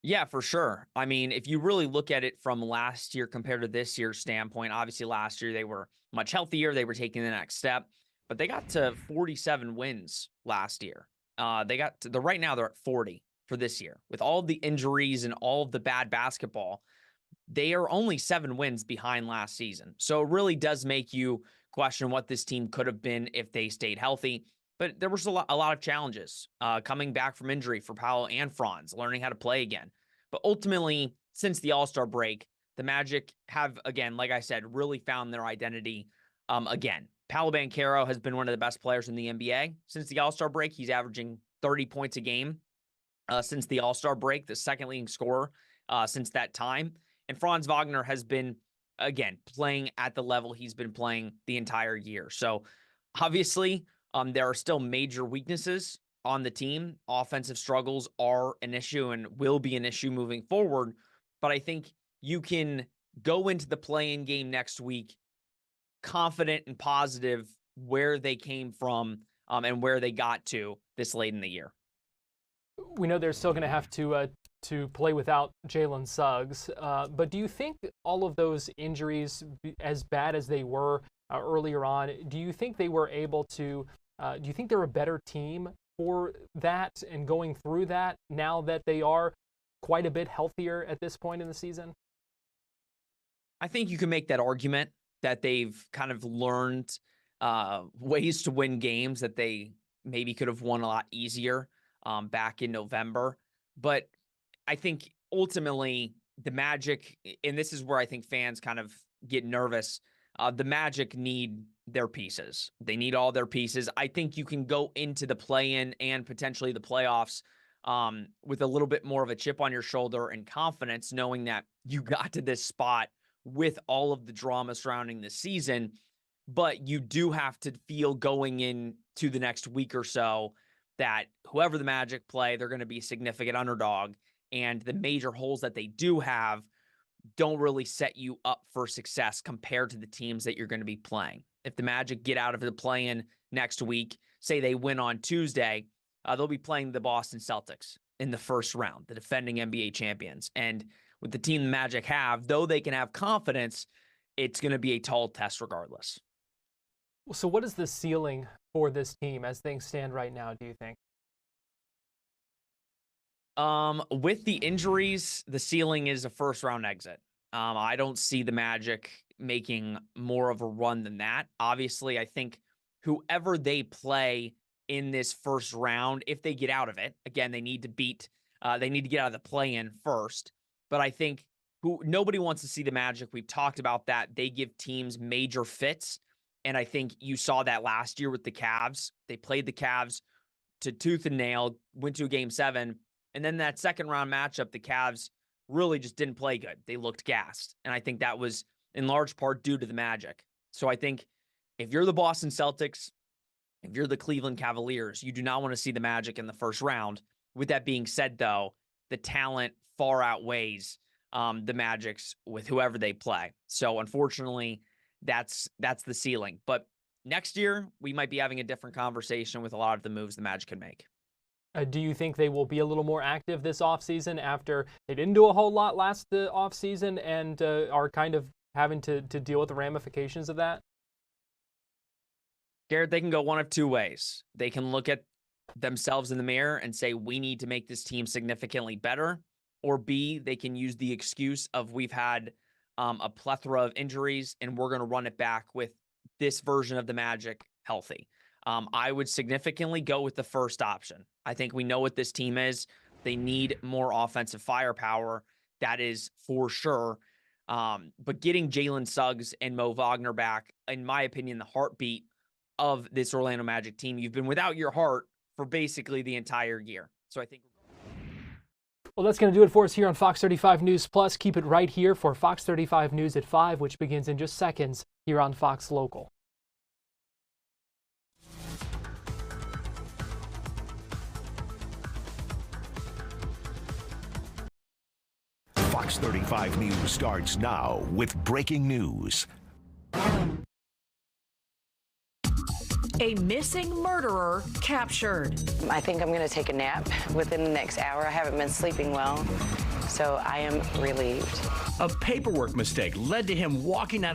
Yeah, for sure. I mean, if you really look at it from last year compared to this year's standpoint, obviously last year they were much healthier. They were taking the next step, but they got to 47 wins last year. They got to right now they're at 40 for this year. With all of the injuries and all of the bad basketball, they are only 7 wins behind last season. So it really does make you question what this team could have been if they stayed healthy. But there was a lot of challenges coming back from injury for Paolo and Franz, learning how to play again. But ultimately, since the All-Star break, the Magic have, again, like I said, really found their identity again. Paolo Banchero has been one of the best players in the NBA since the All-Star break. He's averaging 30 points a game since the All-Star break, the second leading scorer since that time. And Franz Wagner has been, again, playing at the level he's been playing the entire year. So obviously, there are still major weaknesses on the team. Offensive struggles are an issue and will be an issue moving forward. But I think you can go into the play-in game next week confident and positive where they came from and where they got to this late in the year.
We know they're still going to have to play without Jalen Suggs, but do you think all of those injuries, as bad as they were earlier on, do you think they were able to? Do you think they're a better team for that and going through that now that they are quite a bit healthier at this point in the season?
I think you can make that argument that they've kind of learned ways to win games that they maybe could have won a lot easier back in November. But I think ultimately the Magic, and this is where I think fans kind of get nervous, the Magic need their pieces. They need all their pieces. I think you can go into the play-in and potentially the playoffs with a little bit more of a chip on your shoulder and confidence, knowing that you got to this spot with all of the drama surrounding the season. But you do have to feel going into the next week or so that whoever the Magic play, they're going to be a significant underdog. And the major holes that they do have don't really set you up for success compared to the teams that you're going to be playing. If the Magic get out of the play-in next week, say they win on Tuesday, they'll be playing the Boston Celtics in the first round, the defending NBA champions. And with the team the Magic have, though they can have confidence, it's going to be a tall test regardless.
So what is the ceiling for this team as things stand right now, do you think?
With the injuries, the ceiling is a first-round exit. I don't see the Magic making more of a run than that. Obviously, I think whoever they play in this first round, if they get out of it, again, they need to get out of the play-in first. But I think nobody wants to see the Magic. We've talked about that. They give teams major fits. And I think you saw that last year with the Cavs. They played the Cavs to tooth and nail, went to a game 7. And then that second round matchup, the Cavs really just didn't play good. They looked gassed. And I think that was in large part due to the Magic. So I think if you're the Boston Celtics, if you're the Cleveland Cavaliers, you do not want to see the Magic in the first round. With that being said, though, the talent far outweighs the Magic's with whoever they play. So unfortunately, that's the ceiling. But next year, we might be having a different conversation with a lot of the moves the Magic can make.
Do you think they will be a little more active this offseason after they didn't do a whole lot last offseason and are kind of having to deal with the ramifications of that?
Garrett, they can go one of two ways. They can look at themselves in the mirror and say, we need to make this team significantly better. Or B, they can use the excuse of we've had a plethora of injuries and we're going to run it back with this version of the Magic healthy. I would significantly go with the first option. I think we know what this team is. They need more offensive firepower. That is for sure. But getting Jalen Suggs and Mo Wagner back, in my opinion, the heartbeat of this Orlando Magic team. You've been without your heart for basically the entire year. So I think...
Well, that's going to do it for us here on Fox 35 News Plus. Keep it right here for Fox 35 News at 5, which begins in just seconds here on Fox Local.
Fox 35 News starts now with breaking news.
A missing murderer captured.
I think I'm going to take a nap within the next hour. I haven't been sleeping well, so I am relieved.
A paperwork mistake led to him walking out of